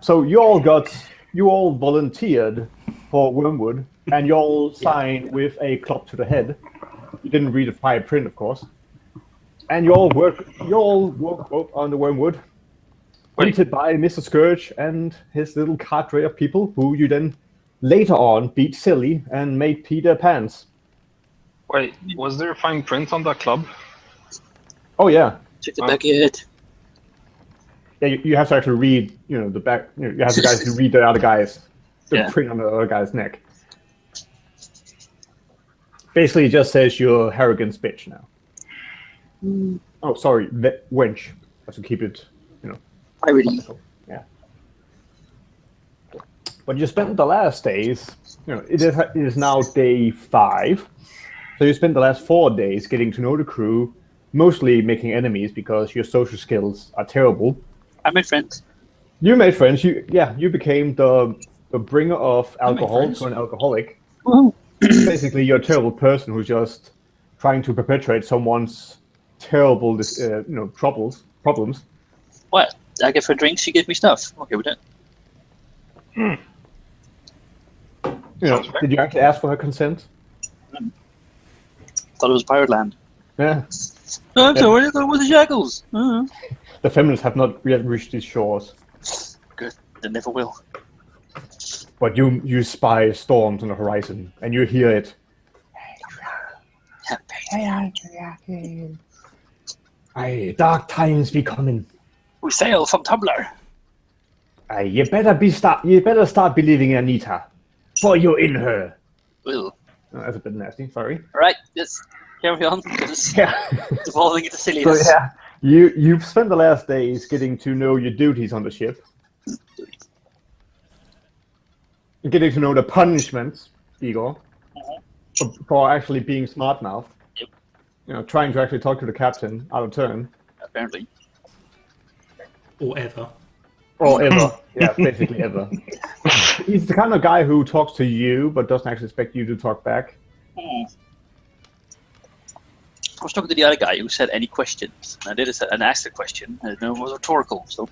So you all volunteered for Wormwood, and you all signed with a club to the head. You didn't read the fine print, of course. And you all work on the Wormwood, greeted by Mr. Scourge and his little cadre of people, who you then later on beat silly and made pee their pants. Wait, was there a fine print on that club? Oh yeah. Check the back of your head. Yeah, you have to actually read, the back. You have the guys to read the other guys, the print on the other guy's neck. Basically, it just says you're Harrigan's bitch now. Oh, sorry, wench. I have to keep it, Piratey. Yeah. But you spent the last days. It is now day 5. So you spent the last 4 days getting to know the crew, mostly making enemies because your social skills are terrible. I made friends. You made friends. You became the bringer of alcohol to an alcoholic. Woohoo. Basically, you're a terrible person who's just trying to perpetuate someone's terrible, problems. What? I give her drinks, she gives me stuff. I'm okay with that. Did you actually ask for her consent? Thought it was Pirate Land. Yeah. Oh, I'm sorry, I thought it was the Shackles. The feminists have not yet reached these shores. Good. They never will. But you spy storms on the horizon, and you hear it. Aye, dark times be coming. We sail from Tumblr. Aye, you better start believing in Anita, for you're in her. Well. Oh, that's a bit nasty. Sorry. All right, let's carry on. It's evolving into silliness. So you've spent the last days getting to know your duties on the ship. Getting to know the punishments, Igor, for actually being smart-mouthed. Yep. Trying to actually talk to the captain out of turn. Apparently. Or ever. Yeah, basically ever. He's the kind of guy who talks to you, but doesn't actually expect you to talk back. I was talking to the other guy who said any questions. I did and asked a question, and it was rhetorical. So.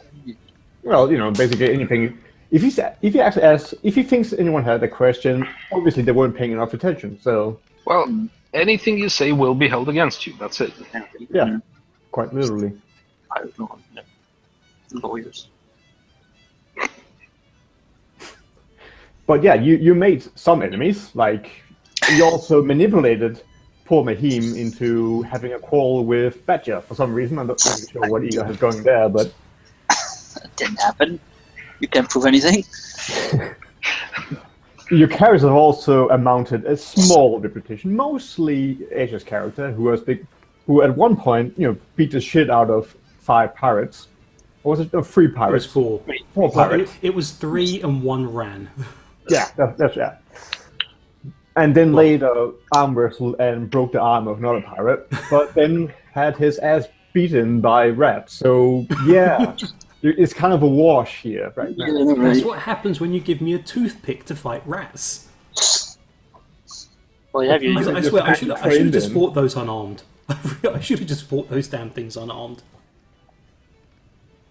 Well, basically anything. If he actually asks, if he thinks anyone had a question, obviously they weren't paying enough attention. So. Well, anything you say will be held against you. That's it. Yeah, quite literally. I don't know. Lawyers. But yeah, you made some enemies. Like, you also manipulated poor Mahim into having a quarrel with Badger for some reason. I'm not really sure what Igor has going there, but... That didn't happen. You can't prove anything. Your characters have also amounted a small reputation, mostly Asia's character, who at one point, beat the shit out of 5 pirates. Or was it 3 pirates? It was 4. 4 pirates. It was 3 and 1 ran. Yeah, that's yeah. And then later arm wrestled and broke the arm of another pirate, but then had his ass beaten by rats. So yeah, it's kind of a wash here right now. Yeah, right. That's what happens when you give me a toothpick to fight rats. Well, you have your... I swear, I should have just fought those unarmed. I should have just fought those damn things unarmed.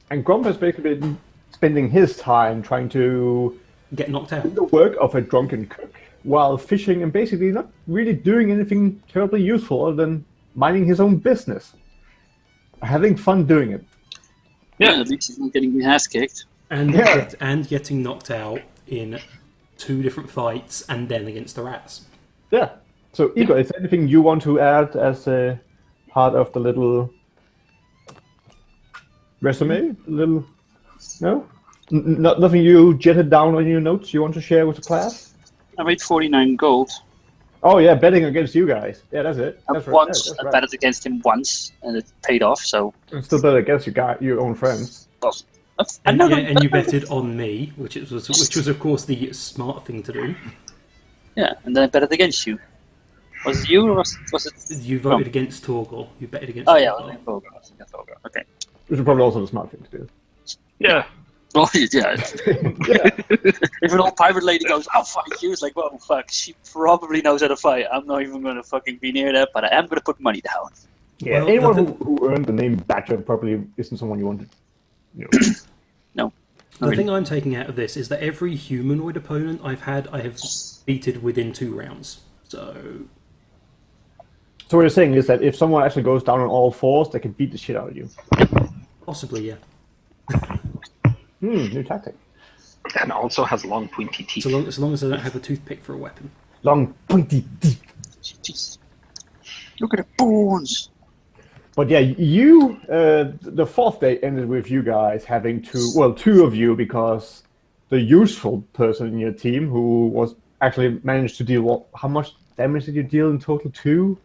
And Grump has basically been spending his time trying to get knocked out. Do the work of a drunken cook while fishing and basically not really doing anything terribly useful other than minding his own business. Having fun doing it. Yeah, at least he's not getting his ass kicked. And getting knocked out in 2 different fights and then against the rats. Yeah. So, Igor, is there anything you want to add as a part of the little resume? No? Nothing you jetted down on your notes you want to share with the class? I made 49 gold. Oh yeah, betting against you guys. Yeah, that's it. That's right. Once, That's I right. betted against him once, and it paid off, so... And still bet against your own friends. Well, And you betted on me, which was of course the smart thing to do. Yeah, and then I betted against you. Was it you, or was it... You voted against Torgor. You betted against Oh yeah, Torgor. I was against Olga. Okay. Which is probably also the smart thing to do. Yeah. Oh, yeah. If an old pirate lady goes, "I'll fight you," it's like, well, fuck, she probably knows how to fight. I'm not even going to fucking be near that, but I am going to put money down. Yeah, Well, anyone who earned the name Badger probably isn't someone you wanted. No. The thing I'm taking out of this is that every humanoid opponent I've had, I have beaten within 2 rounds. So what you're saying is that if someone actually goes down on all fours, they can beat the shit out of you. possibly, yeah. New tactic. And also has long pointy teeth. As long as I don't have a toothpick for a weapon. Long, pointy teeth. Jeez. Look at the bones. But yeah, you, the 4th day ended with you guys having two of you, because the useful person in your team who was actually managed to deal, how much damage did you deal in total? 2?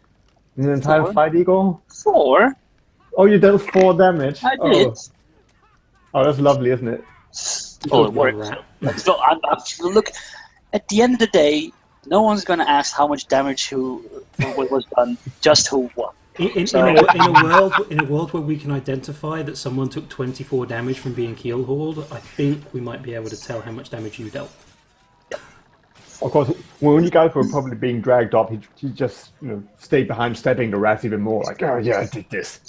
In the entire 4. fight, Igor? 4? Oh, you dealt 4 damage? I did. Oh, that's lovely, isn't it? Oh, it worked. So look, at the end of the day, no one's going to ask how much damage what was done, just who won. In a world where we can identify that someone took 24 damage from being keel-hauled, I think we might be able to tell how much damage you dealt. Of course, when you guys were probably being dragged up, he just stayed behind, stabbing the rats even more. Like, oh yeah, I did this.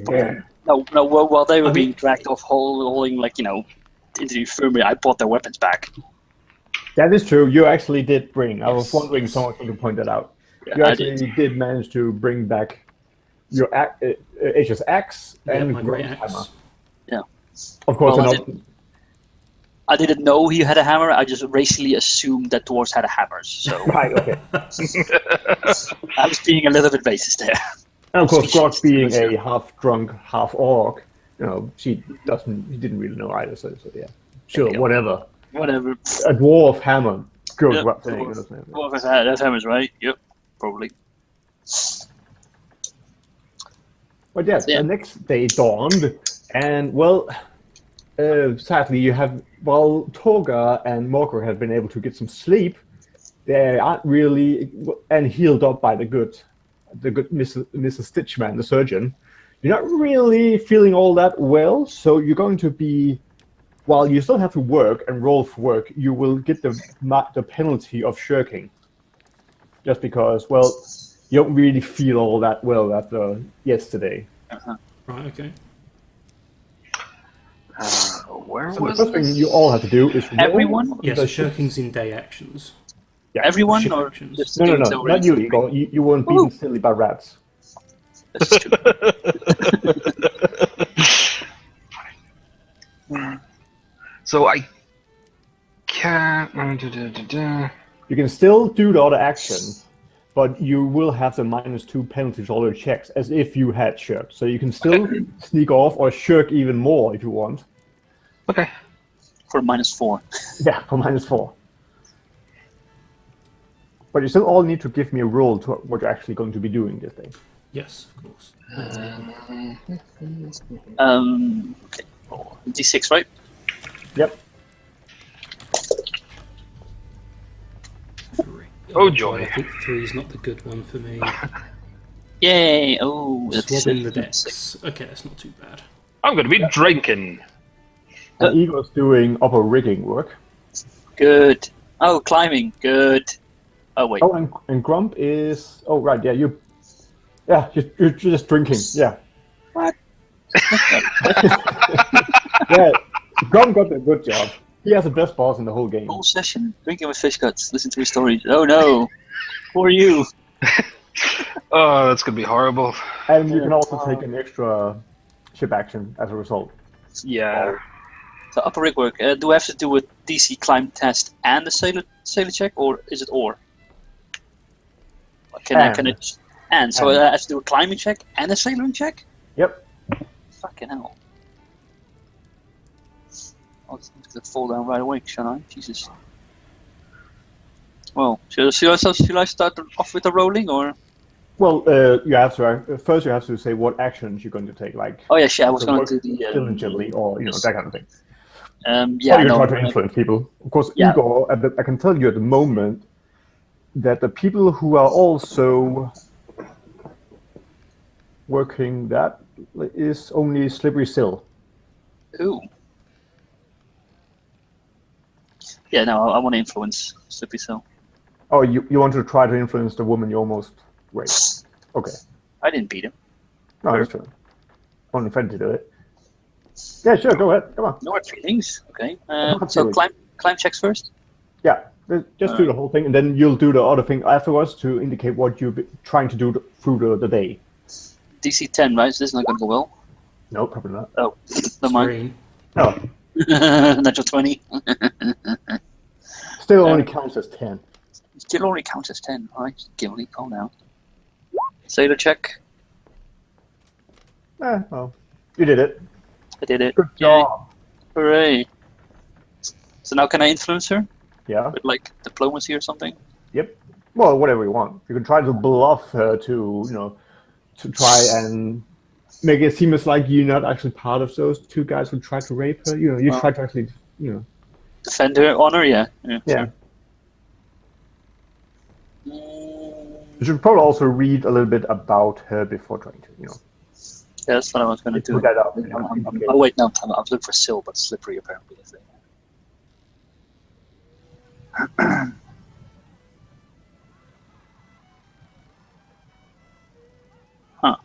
Yeah. No. While they were being dragged off, hauling into the infirmary, I bought their weapons back. That is true. You actually did bring. I was wondering if someone could point that out. Yeah, You actually did manage to bring back your H's axe and my great Grom's axe. hammer. Yeah. Of course, Well, I didn't know he had a hammer. I just racily assumed that dwarves had a hammers. So right. Okay. I was being a little bit racist there. And of course, Grog being a half-drunk, half-orc, he didn't really know either. So yeah, sure, Yeah. whatever. Whatever. A dwarf hammer. Good. Yep. Dwarf has hammers, right? Yep, probably. But yeah, Yeah. the next day dawned, and sadly, while Torga and Morker have been able to get some sleep, they aren't really, and healed up by the good Mrs. Stitchman, the surgeon. You're not really feeling all that well, so you're going to be, while you still have to work and roll for work, you will get the penalty of shirking. Just because, you don't really feel all that well after yesterday. Uh-huh. Right, okay. Where So was the first thing you all have to do is roll. Everyone? Yeah, so shirking's in day actions. Yeah. Everyone, Ship or actions. just No, dudes that were not you, in- Igor. You weren't beaten silly by rats. That's just true. So I can't. You can still do the other action, but you will have the -2 penalties on all your checks, as if you had shirked. So you can still sneak off or shirk even more if you want. Okay. For -4. Yeah, for -4. But you still all need to give me a roll to what you're actually going to be doing this day. Yes, of course. Okay. D6, right? Yep. 3. Oh, joy. I think 3 is not the good one for me. Yay! Oh, that's Swabbing the six. decks. Okay, that's not too bad. I'm going to be drinking. And Igor's doing upper rigging work. Good. Oh, climbing. Good. Oh, wait. Oh, and Grump is... Oh, right, yeah, you're just drinking, yeah. What? Yeah, Grump got a good job. He has the best boss in the whole game. Whole session drinking with fish guts. Listen to his stories. Oh no. Who are you? Oh, that's going to be horrible. And you can also take an extra ship action as a result. Yeah. So upper rig work. Do I have to do a DC climb test and a sailor check, or is it or? So I have to do a climbing check and a sailoring check? Yep. Fucking hell. I'm gonna fall down right away, shall I? Jesus. Well, should I start off with the rolling, or? Well, you have to first. You have to say what actions you're going to take, like. Oh yeah, shit. I was to going work to do the. diligently, or that kind of thing. Yeah. Or you no, can try to influence people. Of course, Yeah. Igor. I can tell you at the moment that the people who are also working that is only Slippery Sill. Ooh. Yeah, no, I want to influence Slippy Cell. Oh, you want to try to influence the woman you almost raped. Okay. I didn't beat him. No, that's true. On offended to do it. Yeah, sure. Go ahead. Come on. No hard feelings. Okay. Hard So feelings. climb checks first. Yeah. Just do the whole thing, and then you'll do the other thing afterwards to indicate what you're trying to do through the day. DC 10, right? So this is not going to go well. No, probably not. Oh, never mind. Green. No, Natural 20. still only counts as 10. Still only counts as 10. Alright, Gimli, calm down. Sailor check. Well, you did it. I did it. Good Yay. job. Hooray. So now can I influence her? Yeah. With like diplomacy or something? Yep. Well, whatever you want. You can try to bluff her to try and make it seem as like you're not actually part of those two guys who tried to rape her. You try to actually, Defend her honor, yeah. Yeah. You should probably also read a little bit about her before trying to, Yeah, that's what I was going to do. put that up. Oh wait, no, I'm looking for Syl, but slippery apparently is there. Huh.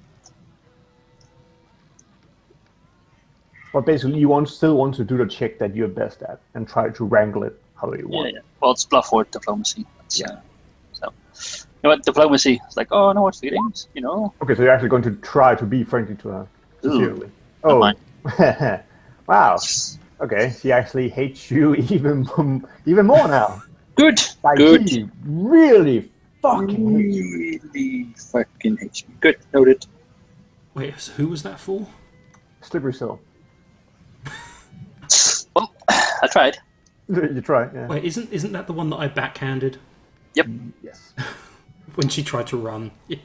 But basically, you still want to do the check that you're best at and try to wrangle it how you want. Yeah. Well, it's bluff or diplomacy. So, you know what, diplomacy. It's like, oh, no hard feelings, Okay, so you're actually going to try to be friendly to her. Sincerely. Ooh, Oh, wow. Okay, she actually hates you even more now. Good. Like, Good. she really fucking hates you. Really fucking hates me. Good. Noted. Wait, so who was that for? Slippery Syl. Well, I tried. You try, yeah. Wait, isn't that the one that I backhanded Yep. Yes. when she tried to run? Yeah.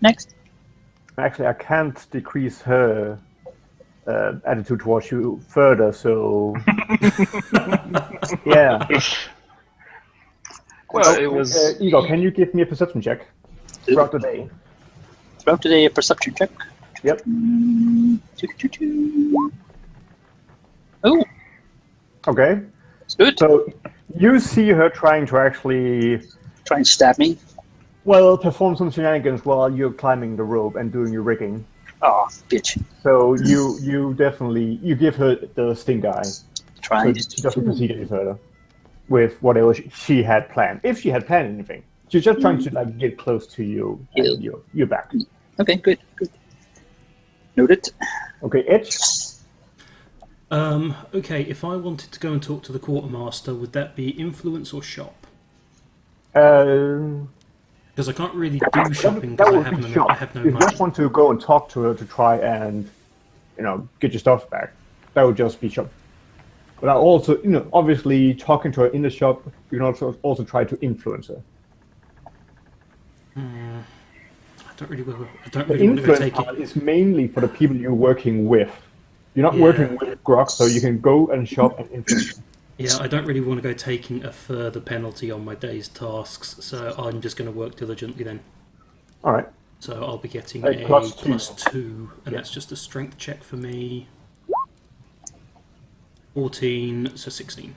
Next. Actually, I can't decrease her attitude towards you further, so... yeah. Well, it was. Igor, can you give me a perception check throughout the day? Throughout today, a perception check. Yep. Oh, Okay. it's good. So you see her trying to actually, Try and stab me. well, perform some shenanigans while you're climbing the rope and doing your rigging. Oh, bitch. So you definitely give her the stink eye, so Tried. she doesn't proceed any further with whatever she had planned. If she had planned anything, she's just trying to like get close to you and your back. Okay, good. Good. Noted. Okay, Edge. Okay, if I wanted to go and talk to the quartermaster, would that be influence or shop? Because I can't really do shopping That because would be shop. I have no If you money. just want to go and talk to her to try and, get your stuff back, that would just be shop. But I also, obviously talking to her in the shop, you can also try to influence her. I don't really The want to go influence take part it. is mainly for the people you're working with. You're not working with Grok, so you can go and shop and influence them. Yeah, I don't really want to go taking a further penalty on my day's tasks, so I'm just going to work diligently then. All right. So I'll be getting A a plus +2, and that's just a strength check for me. 14, so 16.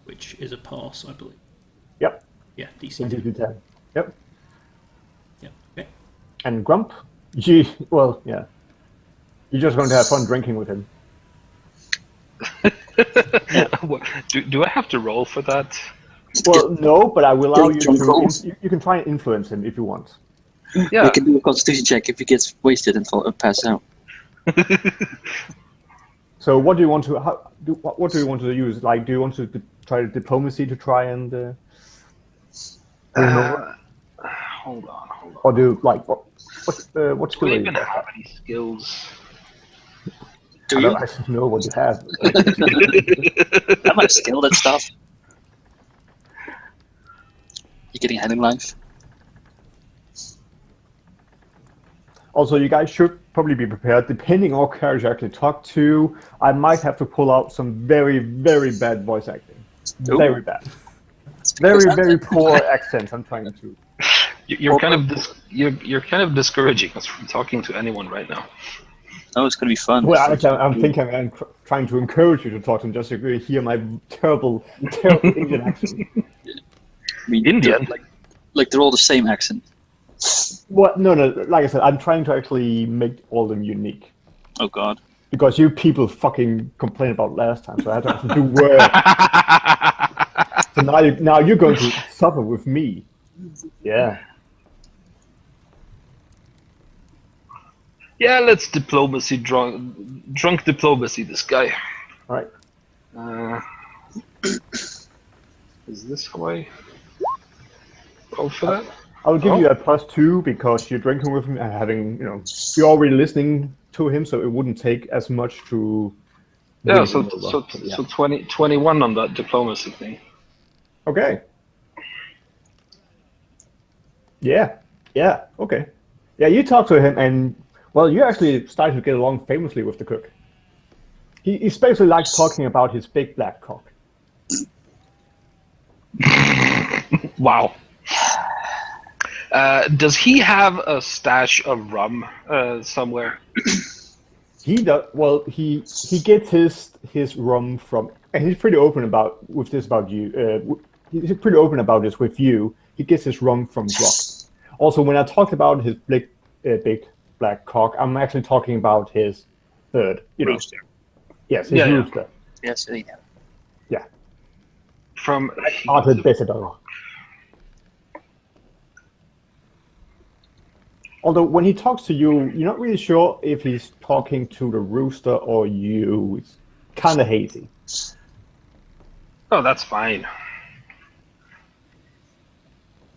Which is a pass, I believe. Yep. Yeah, DC 10. 10. Yep. Yeah, okay. And Grump? You're just going to have fun drinking with him. Do I have to roll for that? Well, no, but I will allow you Drunk to. rolls. You can try and influence him if you want. Yeah. You can do a constitution check if he gets wasted and pass out. So, what do you want to? What do you want to use? Like, do you want to try diplomacy to try and? Hold on. Or do like what skill Do do we you even have? have any skills? Do I you? don't actually know what you have. I'm not skilled at stuff. You're getting ahead in life. Also, you guys should probably be prepared. Depending on what character you actually talk to, I might have to pull out some very, very bad voice acting. Ooh. Very bad. Because Very, I'm- very poor accents. I'm trying to. You're kind of discouraging us from talking to anyone right now. Oh, it's gonna be fun. Well, I'm thinking I'm trying to encourage you to talk to them just so you hear my terrible, terrible Indian accent. I mean, Indian? Like they're all the same accent. What? No. Like I said, I'm trying to actually make all of them unique. Oh God. Because you people fucking complained about last time, so I had to actually do work. So now you're going to suffer with me. Yeah. Yeah, let's diplomacy drunk diplomacy this guy. All right. Is this how I roll for that? I'll give you a +2 because you're drinking with him and having, you're already listening to him, so it wouldn't take as much to. Yeah, so 21 on that diplomacy thing. Okay. Yeah. Okay. Yeah, you talk to him, and well, you actually started to get along famously with the cook. He especially likes talking about his big black cock. Wow. Does he have a stash of rum somewhere? He does. Well, he gets his rum from, and he's pretty open about you. He's pretty open about this with you. He gets his rum from Brock. Also, when I talked about his big black cock, I'm actually talking about his bird. Rooster. Yes, his rooster. Yes, yeah. Yeah. From Arthur Bessedor. Although when he talks to you, you're not really sure if he's talking to the rooster or you. It's kind of hazy. Oh, that's fine.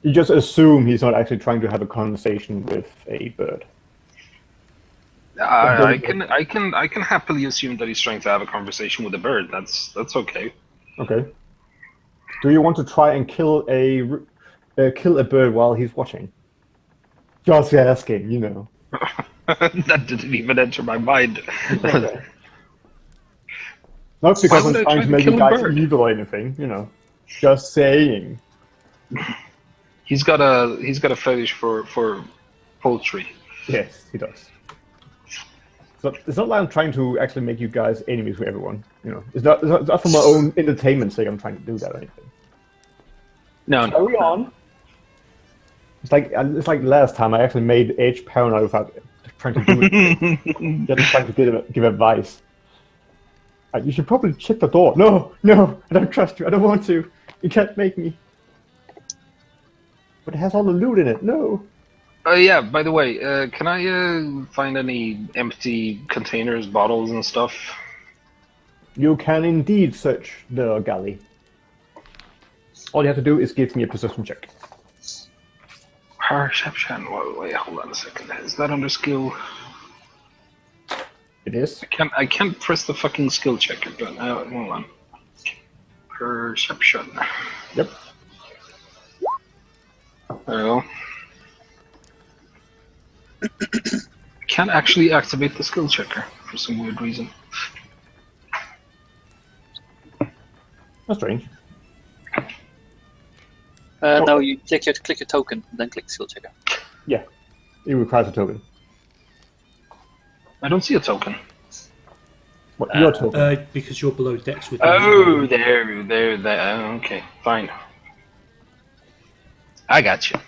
You just assume he's not actually trying to have a conversation with a bird. I can happily assume that he's trying to have a conversation with a bird. That's okay. Okay. Do you want to try and kill a bird while he's watching? Just asking, That didn't even enter my mind. Okay. Not because I'm trying to make you guys evil or anything, Just saying. He's got a fetish for poultry. Yes, he does. So it's not like I'm trying to actually make you guys enemies with everyone. It's not for my own entertainment sake. I'm trying to do that or anything. No. Carry on. It's like last time I actually made Edge paranoid without trying to do it. Just trying to give advice. You should probably check the door. No, I don't trust you. I don't want to. You can't make me. But it has all the loot in it. No. Yeah, by the way, can I find any empty containers, bottles, and stuff? You can indeed search the galley. All you have to do is give me a perception check. Perception. Wait, hold on a second. Is that under skill? It is. I can't press the fucking skill checker, but hold on. Perception. Yep. There we go. I can't actually activate the skill checker for some weird reason. That's strange. No, you click your token, then click skill checker. Yeah, it requires a token. I don't see a token. What, your token? Because you're below Dex with. Oh, there. Okay, fine. I got you.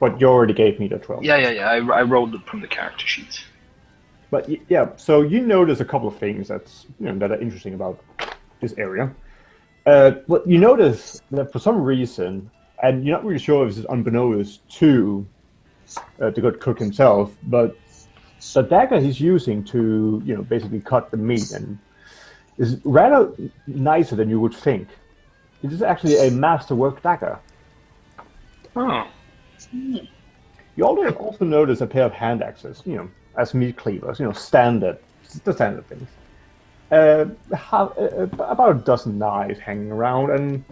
But you already gave me the 12. Yeah. I rolled it from the character sheet. But yeah, so you notice a couple of things that are interesting about this area. But you notice that for some reason, and you're not really sure if it's unbeknownst to the good cook himself, but the dagger he's using to basically cut the meat and is rather nicer than you would think. It is actually a masterwork dagger. Oh. You also notice a pair of hand axes, as meat cleavers, the standard things. About a dozen knives hanging around, and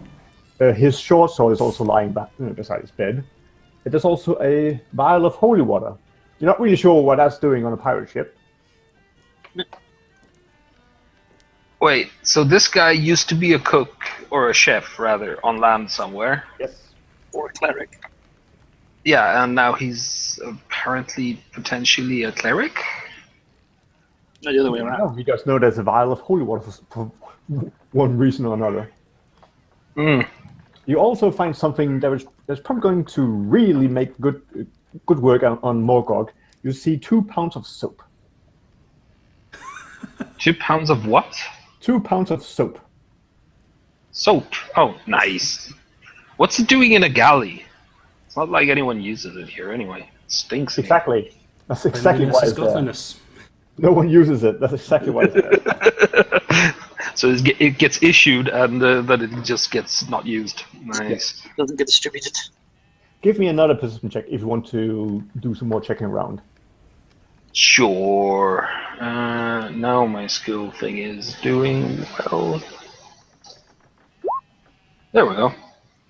his short sword is also lying back beside his bed. There's also a vial of holy water. You're not really sure what that's doing on a pirate ship. Wait, so this guy used to be a cook, or a chef, rather, on land somewhere? Yes. Or a cleric. Yeah, and now he's apparently potentially a cleric? No, the other way around. No, you just know there's a vial of holy water for one reason or another. Mm. You also find something that is that's probably going to really make good work on Morgog. You see 2 pounds of soap. 2 pounds of what? 2 pounds of soap. Soap. Oh, nice. What's it doing in a galley? It's not like anyone uses it here anyway. It stinks. Exactly. That's exactly why it's there. godliness. No one uses it. That's exactly why it's there. So it gets issued and then it just gets not used. Nice. Doesn't get distributed. Give me another perception check if you want to do some more checking around. Sure. Now my skill thing is doing well. There we go.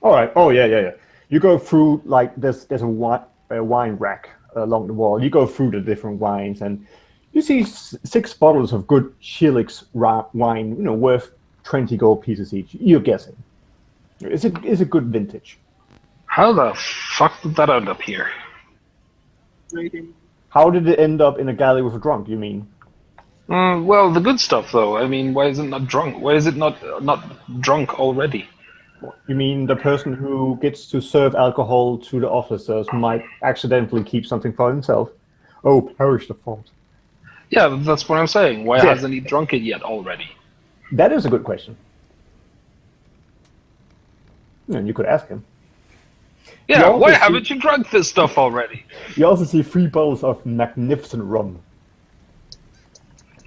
All right. Oh yeah. You go through like there's a wine rack along the wall. You go through the different wines and you see 6 bottles of good Helix wine, worth 20 gold pieces each. You're guessing. It's a good vintage. How the fuck did that end up here? How did it end up in a galley with a drunk? You mean? Well, the good stuff though. I mean, why is it not drunk? Why is it not drunk already? You mean the person who gets to serve alcohol to the officers might accidentally keep something for himself? Oh, perish the thought. Yeah, that's what I'm saying. Why hasn't he drunk it yet already? That is a good question. And you could ask him. Yeah, why haven't you drunk this stuff already? You also see 3 bottles of magnificent rum.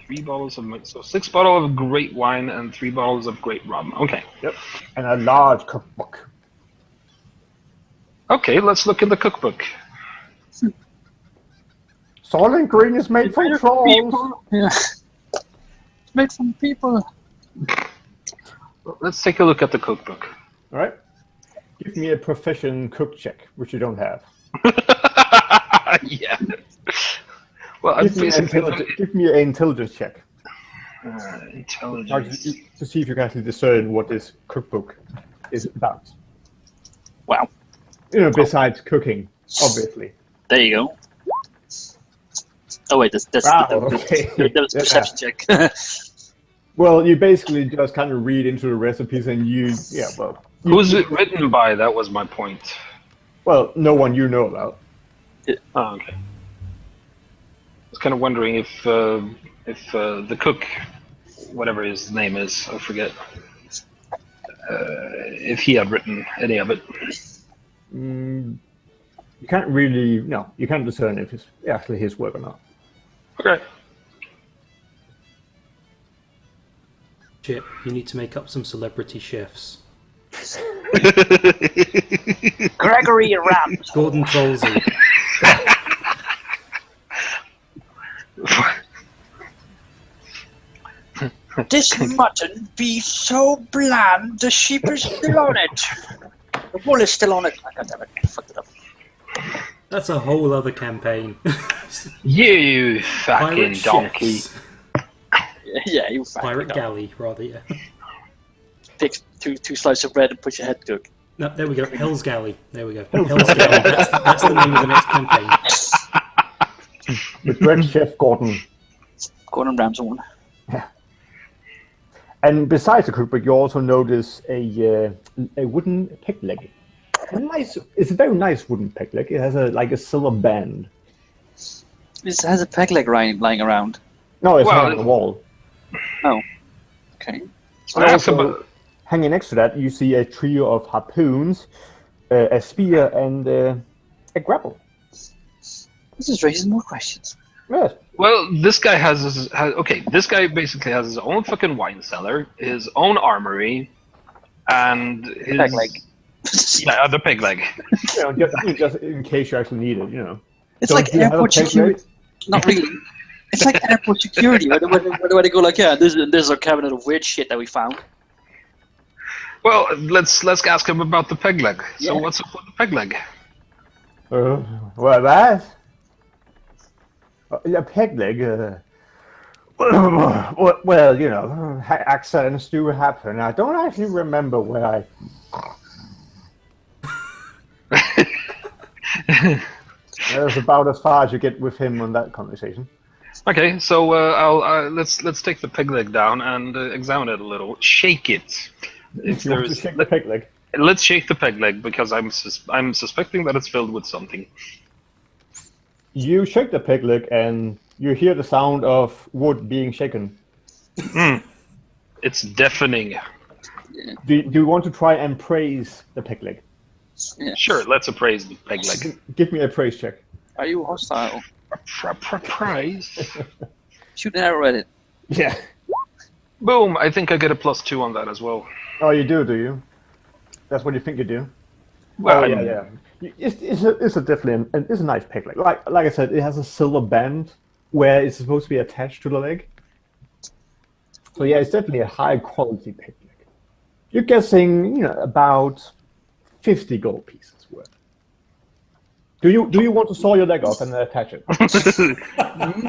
3 bottles of... So 6 bottles of great wine and 3 bottles of great rum. Okay. Yep. And a large cookbook. Okay, let's look in the cookbook. Soylent Green is made from trolls. Yeah. It's made from people. Let's take a look at the cookbook. All right. Give me a profession cook check, which you don't have. Yeah. Well, give me an intelligence check. Intelligence. To see if you can actually discern what this cookbook is about. Wow. Besides cooking, obviously. There you go. Oh wait, that was a perception check. Well, you basically just kind of read into the recipes and Who's it written by? That was my point. Well, no one you know about. Oh, okay. I was kind of wondering if the cook, whatever his name is, I forget, if he had written any of it. You can't really, you can't discern if it's actually his work or not. Okay. Chip, you need to make up some celebrity chefs. Gregory Rams. Gordon Trollsy. This mutton be so bland, the sheep is still on it. The wool is still on it. God damn it, I fucked it up. That's a whole other campaign. You fucking Pirate donkey. chefs. Yeah, you fucking Pirate donkey. galley, rather, yeah. Pick two slices of bread and put your head to cook. No, there we go. Hell's Galley. There we go. Hell's Galley. That's the name of the next campaign. The Dread Chef Gordon. Gordon Ramsay one. Yeah. And besides the cookbook, you also notice a wooden peg leg. It's a very nice wooden peg leg. It has a silver band. It has a peg leg lying around. No, it's on the wall. Oh. Okay. And also, hanging next to that, you see a trio of harpoons, a spear, and a grapple. This is raising more questions. Yes. Well, this guy this guy basically has his own fucking wine cellar, his own armory, and his... Peg leg. Yeah, the peg leg. Just in case you actually need it, It's like airport security. Not really. It's like airport security, where they go like, yeah, this is our cabinet of weird shit that we found. Well, let's ask him about the peg leg. So what's up with the peg leg? Well, that? A peg leg? Well, accidents do happen. I don't actually remember where I... That was about as far as you get with him on that conversation. Okay, so let's take the peg leg down and examine it a little. Shake it. If you want to shake the peg leg. Let's shake the peg leg because I'm suspecting that it's filled with something. You shake the peg leg and you hear the sound of wood being shaken. It's deafening. Do you want to try and praise the peg leg? Yeah. Sure, let's appraise the peg leg. Give me a praise check. Are you hostile? Praise. Shoot an arrow at it. Yeah. Boom! I think I get a +2 on that as well. Oh, you do you? That's what you think you do? Well, oh, yeah. It's a definitely it's a nice peg leg. Like I said, it has a silver band where it's supposed to be attached to the leg. So yeah, it's definitely a high quality peg leg. You're guessing, about 50 gold pieces worth. Do you want to saw your leg off and attach it?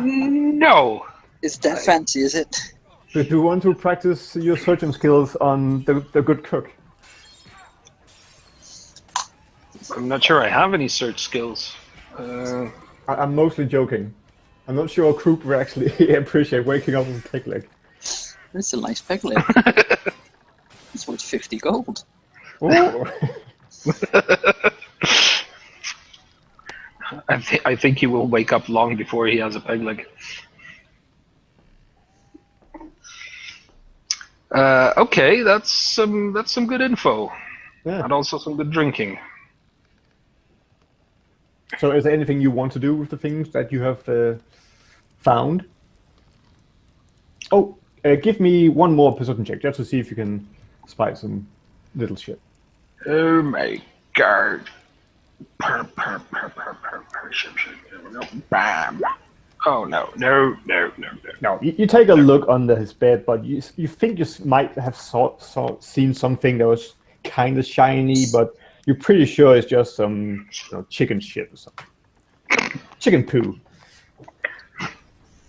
No. Is that fancy? Is it? Do you want to practice your surgeon skills on the good cook? I'm not sure I have any search skills. I'm mostly joking. I'm not sure Krupp would actually appreciate waking up with a peg leg. It's a nice peg leg. It's worth 50 gold. Oh. I think he will wake up long before he has a peg leg. Okay, that's some good info, Yeah. and also some good drinking. So is there anything you want to do with the things that you have found? Oh, give me one more perception check, just to see if you can spy some little shit. Oh my god. Bam. Oh no. No. No, you take a look under his bed, but you think you might have seen something that was kind of shiny, but you're pretty sure it's just some chicken shit or something. Chicken poo.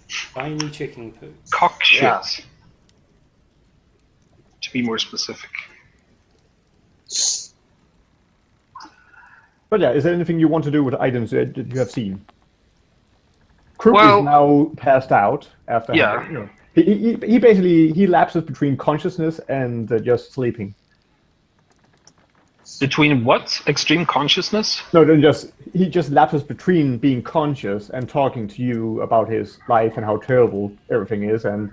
Shiny chicken poo. Cock shit. Yeah. To be more specific. But yeah, is there anything you want to do with the items that you have seen? Krupp Well, is now passed out after. Yeah. Having, he basically lapses between consciousness and just sleeping. Between what? Extreme consciousness? No, he just lapses between being conscious and talking to you about his life and how terrible everything is, and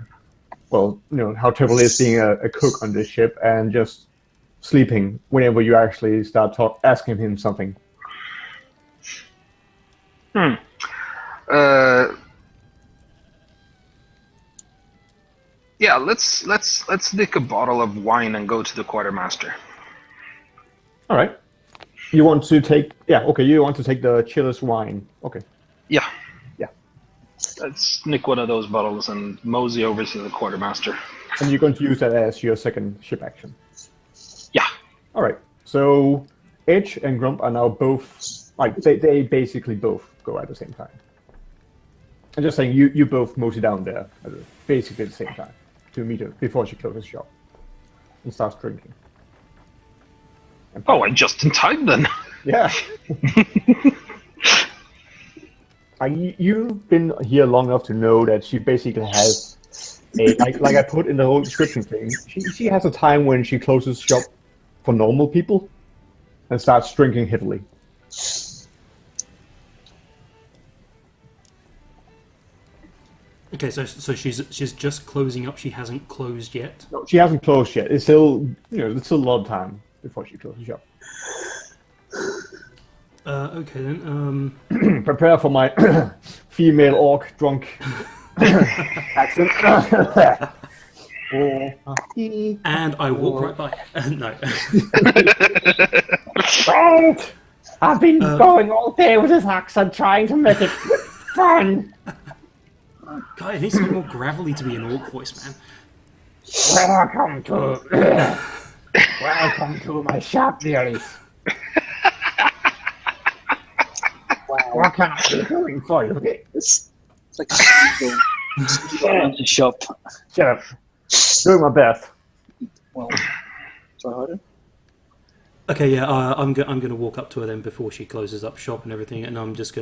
how terrible it is being a cook on this ship, and just sleeping whenever you actually start asking him something. Yeah, let's nick a bottle of wine and go to the quartermaster. All right. You want to take? Yeah. Okay. You want to take the chiller's wine? Okay. Yeah. Yeah. Let's nick one of those bottles and mosey over to the quartermaster. And you're going to use that as your second ship action. Yeah. All right. So Edge and Grump are now both they basically both go at the same time. I'm just saying you both mosey down there at basically the same time to meet her before she closes shop and starts drinking. Oh, and just in time then. Yeah. You've been here long enough to know that she basically has like I put in the whole description thing. She has a time when she closes shop for normal people and starts drinking heavily. Okay, so she's just closing up. She hasn't closed yet. No, she hasn't closed yet. It's still it's still a lot of time before she closes shop. Okay then. Prepare for my female orc drunk accent. And I walk right by. No. Right. I've been going all day with this accent, trying to make it fun. God, it needs to be more gravelly to be an orc voice, man. Welcome to my shop, dearies. What can I be doing for you? It's like a shop. Shut up. Doing my best. Well, try harder. Okay, yeah, I'm gonna walk up to her then before she closes up shop and everything, and I'm just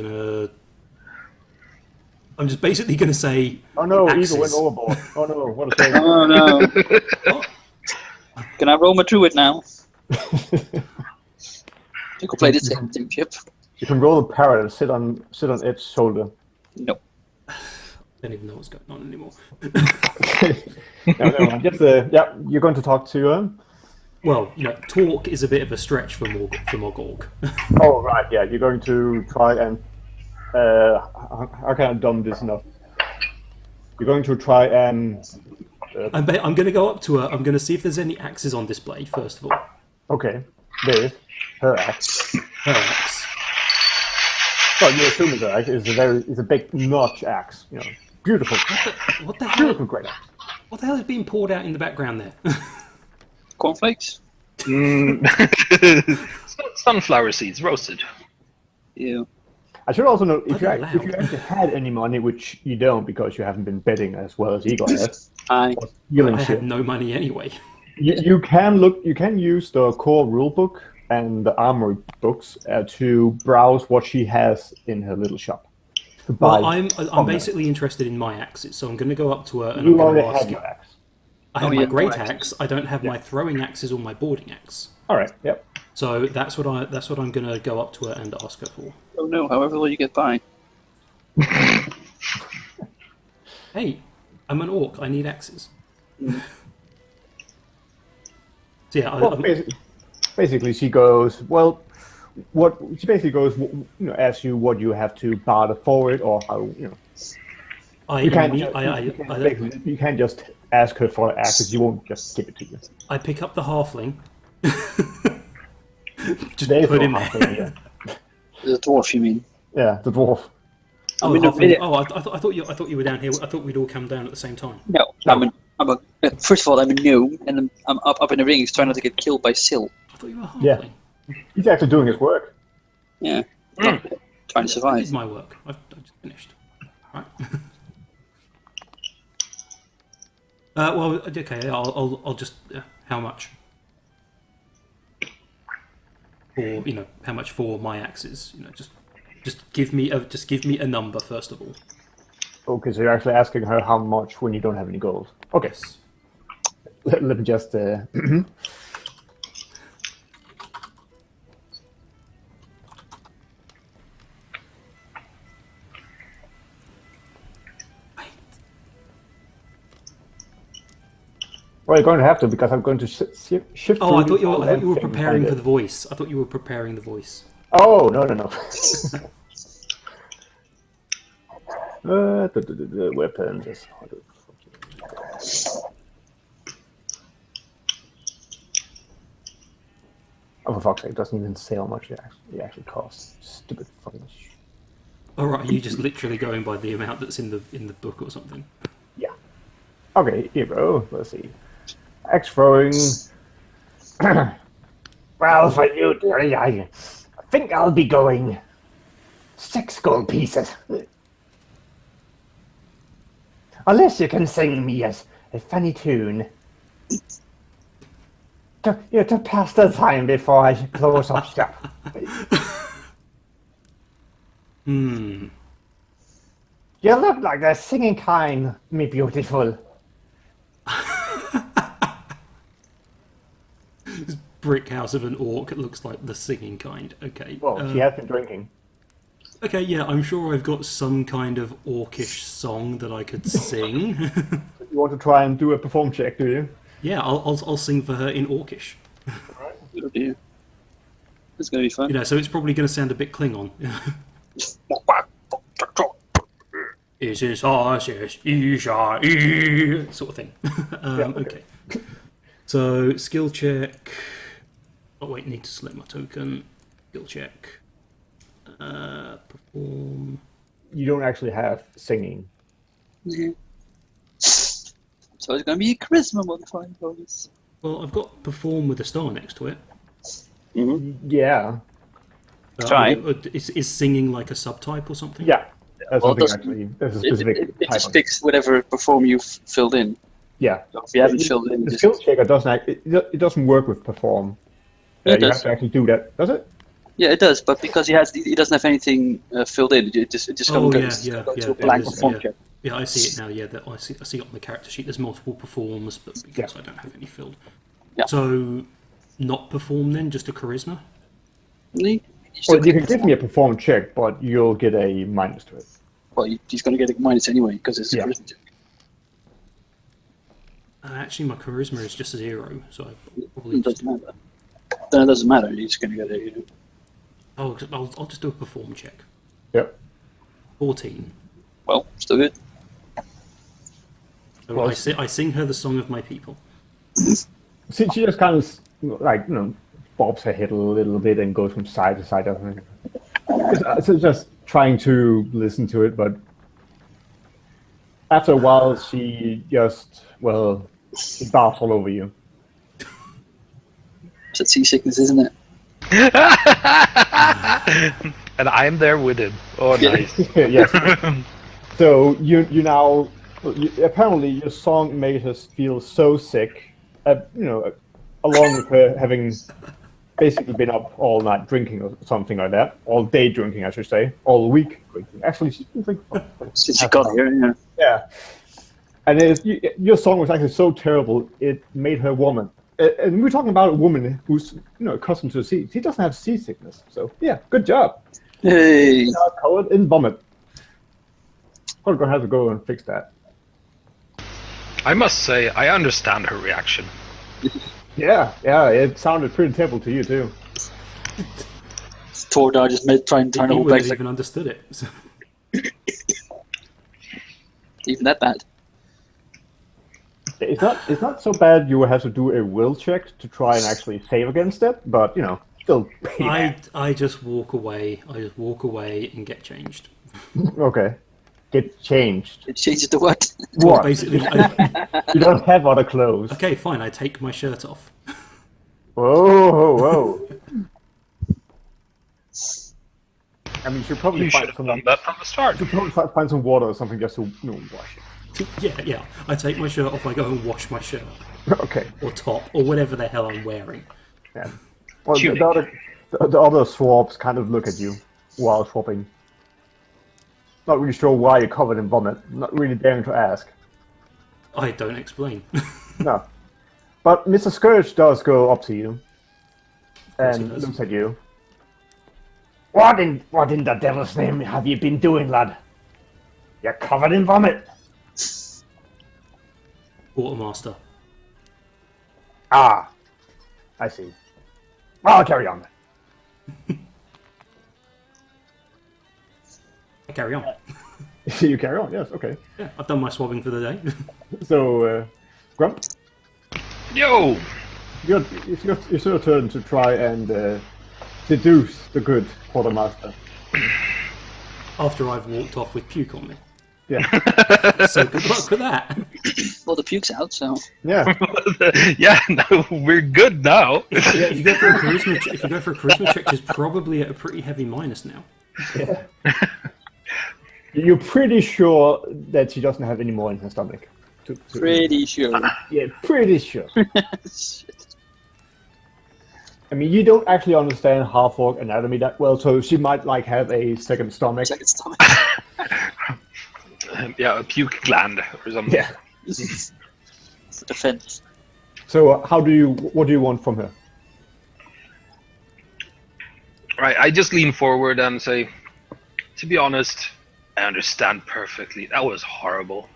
basically gonna say. Oh no, axes. Eagle went overboard. Oh no, what a shame. Oh no. Can I roam her through it now? You could play the same team, Chip. You can roll a parrot and sit on its shoulder. Nope. I don't even know what's going on anymore. No, never mind. Just, you're going to talk to him. Well, talk is a bit of a stretch for Morgorg. Oh, right, yeah. You're going to try and... how can I dumb this enough? You're going to try and... I'm going to go up to her. I'm going to see if there's any axes on display, first of all. Okay. There is. Her axe. Her axe. Well, you assume it's her axe. It's a big notch axe. Beautiful. What the hell? Beautiful, great axe. What the hell is being poured out in the background there? Cornflakes? Sunflower seeds, roasted. Yeah. I should also know, if you Loud. actually had any money, which you don't because you haven't been betting as well as Igor has. I I have no money anyway. You can use the core rulebook and the armory books to browse what she has in her little shop. Well, I'm basically interested in my axes, so I'm going to go up to her and You I'm going already to ask have your axe. I have Oh, my yeah, great correct. axe. I don't have my throwing axes or my boarding axe. All right. Yep. So that's what I'm going to go up to her and ask her for. don't know. However will you get by? Hey, I'm an orc. I need axes. So yeah, Well, basically, she goes. Well, she basically goes. Asks you what you have to barter for it, or how you can't just ask her for axes. You won't just give it to you. I pick up the halfling. Just There's put no him there. halfling here. The dwarf, you mean? Yeah, the dwarf. Oh, I'm in a halfling. minute. Oh, I thought you were down here. I thought we'd all come down at the same time. No, first of all, I'm a gnome, and I'm up in the rings trying not to get killed by Syl. I thought you were a halfling. Yeah. He's actually doing his work. Yeah. Trying to I survive. did my work. I've just finished. All right. Well, okay. I'll just. How much? Or how much for my axes? Just give me a number first of all. Okay, so you're actually asking her how much when you don't have any gold. Okay. Yes. Let me just. Well, you're going to have to because I'm going to shift. Oh, I through thought you were everything preparing under- for the voice. I thought you were preparing the voice. Oh, no. The weapons is harder. Oh, for fuck's sake, it doesn't even say how much it actually costs. Stupid fucking shit. All right, are you just literally going by the amount that's in the book or something? Yeah. Okay, hero. Let's see. Axe throwing. Well, for you, dearie, I think I'll be going 6 gold pieces. Unless you can sing me a funny tune. To pass the time before I close up shop. You look like the singing kind, me beautiful. Brick house of an orc looks like the singing kind. Okay. Well, she has been drinking. Okay, yeah, I'm sure I've got some kind of orcish song that I could sing. You want to try and do a perform check, do you? Yeah, I'll sing for her in orcish. Oh dear. It's going to be fun. So it's probably going to sound a bit Klingon. Is this sort of thing. Okay. So skill check. Oh wait, need to select my token. Skill check. Perform. You don't actually have singing. Yeah. So it's going to be a charisma modifying bonus. Well, I've got perform with a star next to it. Yeah. Try. Is singing like a subtype or something? Yeah. That's Well, something actually. There's a specific It type just of picks whatever perform you've filled in. Yeah. So if you haven't filled in, The just... skill checker doesn't it doesn't work with perform. Yeah, it you have does. to actually do that, does it? Yeah, it does, but because he doesn't have anything filled in, it just Oh, goes yeah, to a blank it is, perform yeah. check. Yeah, I see it now. Yeah, I see it on the character sheet. There's multiple performs, but because I don't have any filled. Yeah. So not perform then? Just a charisma? Really? Well, you can give me a perform check, but you'll get a minus to it. Well, he's going to get a minus anyway because it's a charisma check. Actually, my charisma is just 0, so I probably It doesn't matter. Then it doesn't matter. He's going to get a. Oh, I'll just do a perform check. Yep. 14. Well, still good. So Well, I sing her the song of my people. She just kind of like bobs her head a little bit and goes from side to side. So just trying to listen to it, but after a while, she just she barfs all over you. It's that seasickness, isn't it? And I'm there with him. Oh, nice. Yes. So you now apparently your song made her feel so sick. Along with her having basically been up all night drinking or something like that, all day drinking, I should say, all week drinking. Actually, she's been drinking Since she got here, yeah. Yeah. And your song was actually so terrible, it made her vomit. And we're talking about a woman who's accustomed to the sea. She doesn't have seasickness. So yeah, good job. Hey. Covered in vomit. I'm gonna have to go and fix that. I must say, I understand her reaction. Yeah, it sounded pretty terrible to you too. Tordar just try and turn He the whole wouldn't back. have even understood it. So. Even that bad. It's not so bad. You will have to do a will check to try and actually save against it, but still. I just walk away. I just walk away and get changed. Okay. Get changed. It changes to what? What? Basically, You don't have other clothes. okay, fine. I take my shirt off. Whoa. I mean, you should probably You should have done that from the start. You should probably find some water or something just to wash it. Yeah. I take my shirt off. I go and wash my shirt Okay. or top or whatever the hell I'm wearing. Yeah. Well, Tunic. the other swabs kind of look at you while swapping. Not really sure why you're covered in vomit. Not really daring to ask. I don't explain. No. But Mr. Scourge does go up to you course he and does. looks at you. What in the devil's name have you been doing, lad? You're covered in vomit. Quartermaster. Ah, I see. Well, I'll carry on. Carry on. You carry on, yes, okay. Yeah, I've done my swabbing for the day. So, Grump, Yo! it's your turn to try and seduce the good quartermaster. After I've walked off with puke on me. Yeah, So good luck with that. Well, the puke's out, so. yeah. Yeah, no, we're good now. Yeah, if you go for a charisma check, she's probably at a pretty heavy minus now. You're pretty sure that she doesn't have any more in her stomach. Pretty sure. Yeah, pretty sure. Shit. I mean, you don't actually understand half-orc anatomy that well, so she might have a second stomach. Second stomach. Yeah, a puke gland or something. Yeah. For defense. So, what do you want from her? Right, I just lean forward and say, to be honest, I understand perfectly. That was horrible.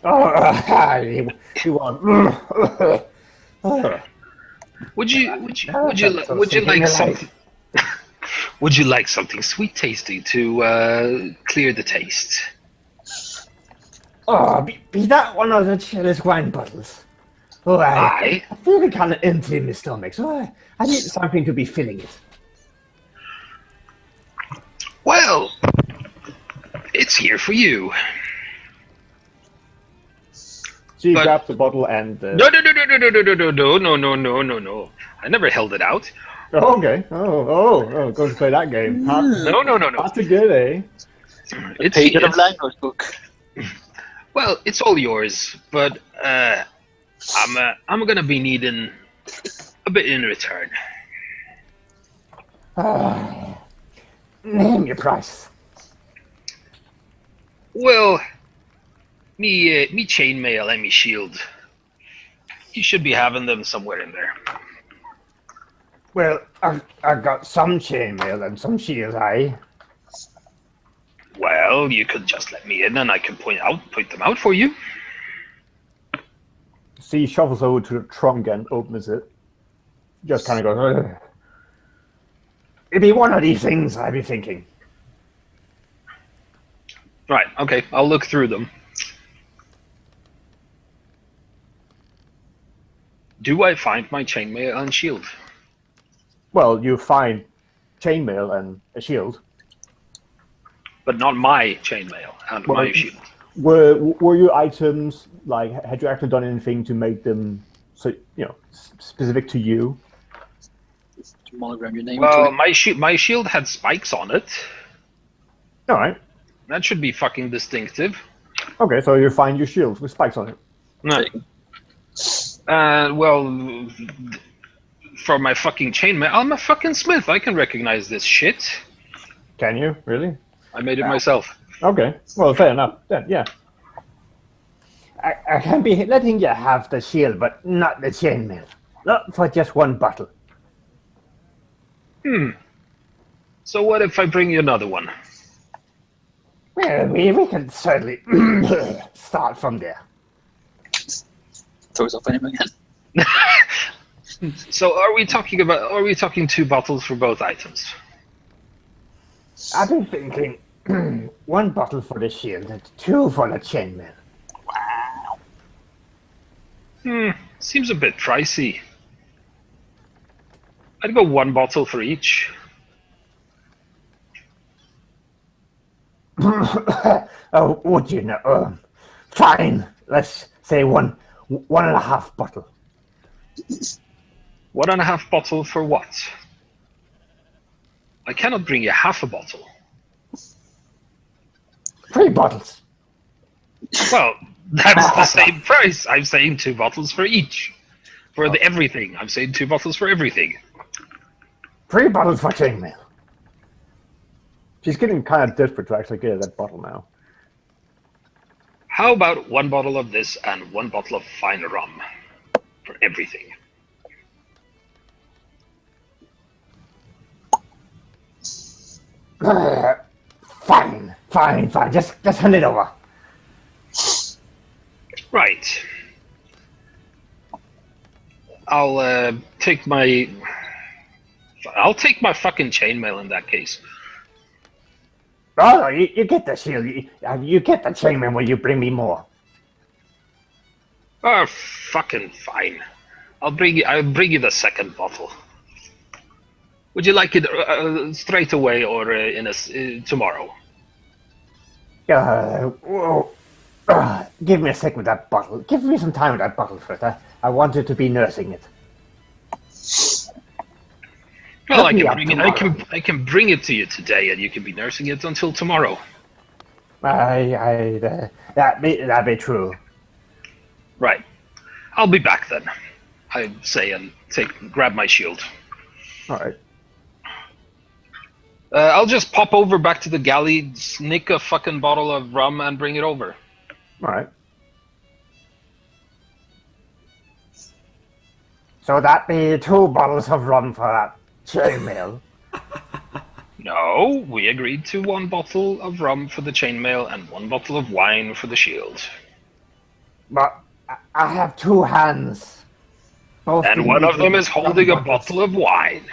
Oh, he won. Would you like something? Would you like something sweet tasty to clear the taste? Oh, be that one of the chillest wine bottles. Oh, Aye. I feel it kind of empty in my stomach, so I need something to be filling it. Well, it's here for you. She But- grabs the bottle and... No. I never held it out. Oh, okay. Oh, going to play that game. Huh? No. Hard to get, eh? It's Page of language book. well, it's all yours, but I'm gonna be needing a bit in return. Name your price. Well, me chainmail and me shield. You should be having them somewhere in there. Well, I got some chainmail and some shields, aye. Well, you could just let me in and I can point them out for you. So he shovels over to the trunk and opens it. Just kind of goes, ugh. It'd be one of these things, I'd be thinking. Right, okay, I'll look through them. Do I find my chainmail and shield? Well, you find chainmail and a shield. But not my chainmail and my shield. Were your items, like, had you actually done anything to make them, so specific to you? Monogram your name. Well, my shield had spikes on it. All right. That should be fucking distinctive. Okay, so you find your shield with spikes on it. No. Well, for my fucking chainmail, I'm a fucking smith. I can recognize this shit. Can you really? I made it myself. Okay. Well, fair enough. Then, yeah. I can be letting you have the shield, but not the chainmail. Not for just one bottle. So what if I bring you another one? Well, we can certainly start from there. Throws up on him again. So are we talking 2 bottles for both items? I've been thinking 1 bottle for the shield and 2 for the chainmail. Wow. Seems a bit pricey. I'd go 1 bottle for each. Oh, would you know? Fine. Let's say 1.5 bottle. 1.5 bottle for what? I cannot bring you half a bottle. 3 bottles. Well, that's the same price. I'm saying 2 bottles for each. For everything. I'm saying 2 bottles for everything. 3 bottles for chainmail. She's getting kind of desperate to actually get that bottle now. How about 1 bottle of this and 1 bottle of fine rum for everything? Fine. Just hand it over. Right. I'll take my fucking chainmail in that case. Oh, no, you get the shield. You get the chainmail when you bring me more. Oh, fucking fine. I'll bring you the 2nd bottle. Would you like it straight away or tomorrow? Give me a sec with that bottle. Give me some time with that bottle first. I wanted to be nursing it. Well, I can bring it to you today, and you can be nursing it until tomorrow. That'd be true. Right. I'll be back then. I say and grab my shield. All right. I'll just pop over back to the galley, sneak a fucking bottle of rum, and bring it over. All right. So that'd be 2 bottles of rum for that chainmail. No, we agreed to 1 bottle of rum for the chainmail and 1 bottle of wine for the shield. But I have 2 hands. And one of them is holding a bottle of wine.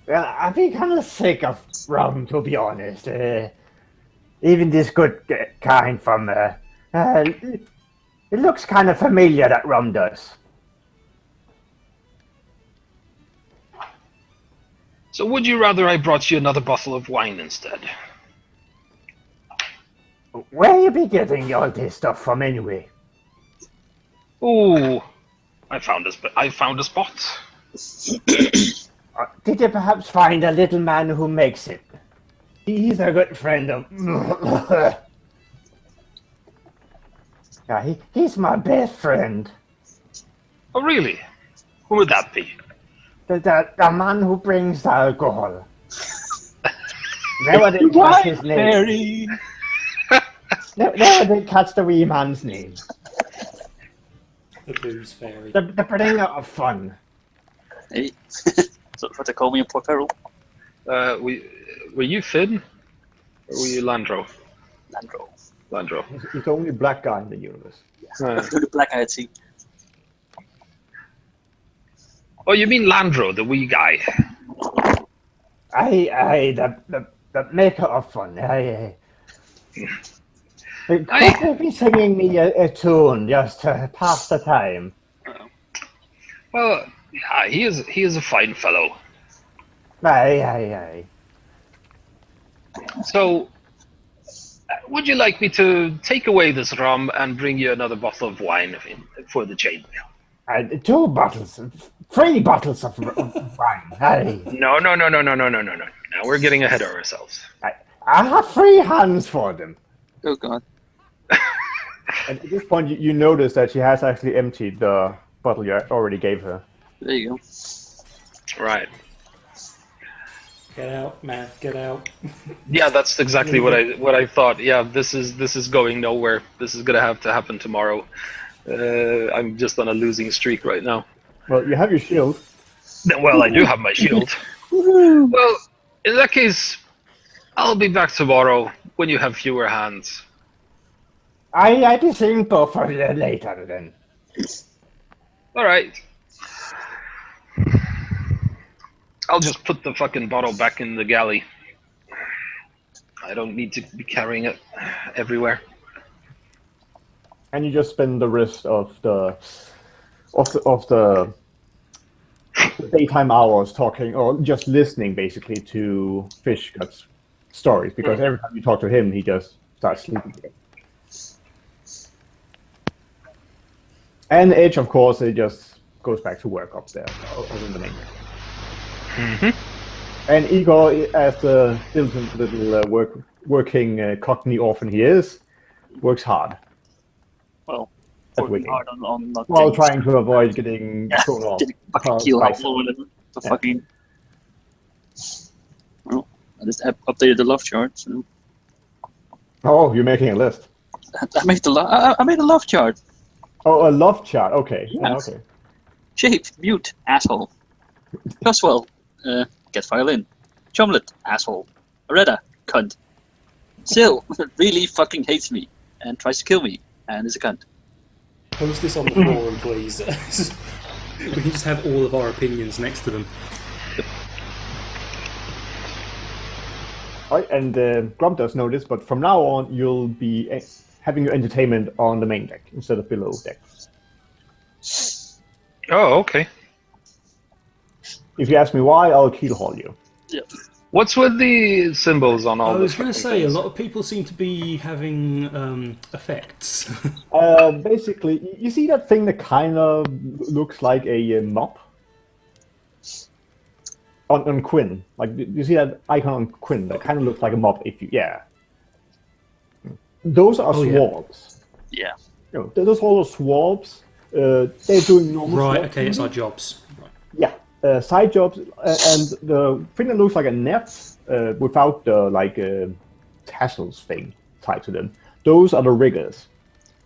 Well, I'd be kind of sick of rum, to be honest. Even this good kind from... it looks kind of familiar, that rum does. So would you rather I brought you another bottle of wine instead? Where you be getting all this stuff from anyway? Ooh, I found a spot. Did you perhaps find a little man who makes it? He's a good friend of... Yeah, he's my best friend. Oh, really? Who would that be? The man who brings the alcohol. Never did catch his name. Never did catch the wee man's name. The booze fairy. The bringer of fun. Hey, that's what they call me in Port Peril. Were you Finn? Or were you Landro? Landro. Landro. He's the only black guy in the universe. The black I had seen. Oh, you mean Landro, the wee guy? Aye, the maker of fun. Aye. Could you be singing me a tune just to pass the time? Well, yeah, he is a fine fellow. Aye. So, would you like me to take away this rum and bring you another bottle of wine for the chain? 2 bottles, 3 bottles of wine. Aye. No. Now we're getting ahead of ourselves. I have 3 hands for them. Oh god. And at this point, you notice that she has actually emptied the bottle you already gave her. There you go. Right. Get out, man. Get out. Yeah, that's exactly what I thought. Yeah, this is going nowhere. This is gonna have to happen tomorrow. I'm just on a losing streak right now. Well, you have your shield. Well, I do have my shield. Well, in that case, I'll be back tomorrow when you have fewer hands. I be seeing both of you later then. All right. I'll just put the fucking bottle back in the galley. I don't need to be carrying it everywhere. And you just spend the rest of the daytime hours talking or just listening basically to Fishgut's stories, because every time you talk to him, he just starts sleeping again. And Edge, of course, he just goes back to work up there in the main. And Igor, as the diligent little working Cockney orphan he is, works hard. Well, at working wicking. hard on not While getting- trying to avoid getting thrown off. getting fucking killed off or whatever. The fucking. Well, I just updated the love chart. So Oh, you're making a list. I made I made a love chart. Oh, a love chart. Okay. Yeah, Yes. okay. Shape, mute, asshole. Coswell, get violin. Chomlet, asshole. Areta, cunt. Sil, really fucking hates me and tries to kill me and is a cunt. Post this on the forum, please. We can just have all of our opinions next to them. All right, and Grump does know this, but from now on, you'll be having your entertainment on the main deck instead of below deck. Oh, okay. If you ask me why, I'll keel haul you. Yeah. What's with the symbols on all I the was going to fucking say, a things? lot of people seem to be having effects. Basically, you see that thing that kind of looks like a mop? On Quinn. Like, you see that icon on Quinn that kind of looks like a mop if you... Yeah. Those are Oh, yeah. swabs. Yeah. You know, those are all swabs. They're doing normal Right, swab okay, it's duty. our jobs. Right. Yeah, side jobs, and the thing that looks like a net without the tassels thing tied to them. Those are the riggers,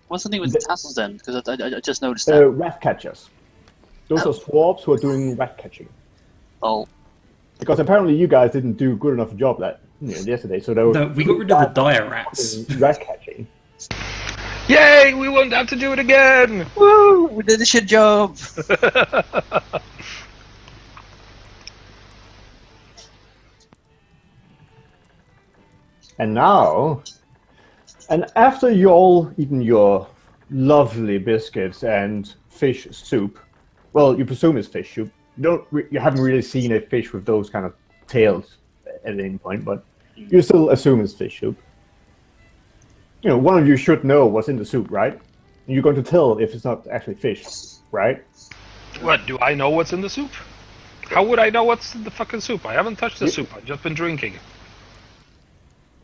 What's the thing with the tassels then? Because I just noticed that. rat catchers. Those are swabs who are doing rat catching. Oh, Because apparently you guys didn't do good enough a job yesterday, so they were No, we got rid of the dire rats. rat catching. Yay! We won't have to do it again. woo! We did a shit job. And now, and after you all eaten your lovely biscuits and fish soup, well, you presume it's fish soup. You haven't really seen a fish with those kind of tails at any point, but you still assume it's fish soup. You know, one of you should know what's in the soup, right? You're going to tell if it's not actually fish, right? What, do I know what's in the soup? How would I know what's in the fucking soup? I haven't touched the soup, I've just been drinking.